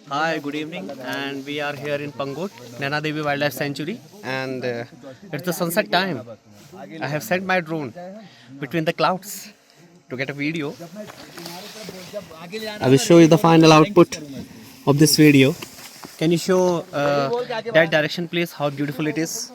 Hi, good evening, and we are here in Pangot, Naina Devi Wildlife Sanctuary, and it's the sunset time. I have sent my drone between the clouds to get a video. I will show you the final output of this video. Can you show that direction, please? How beautiful it is.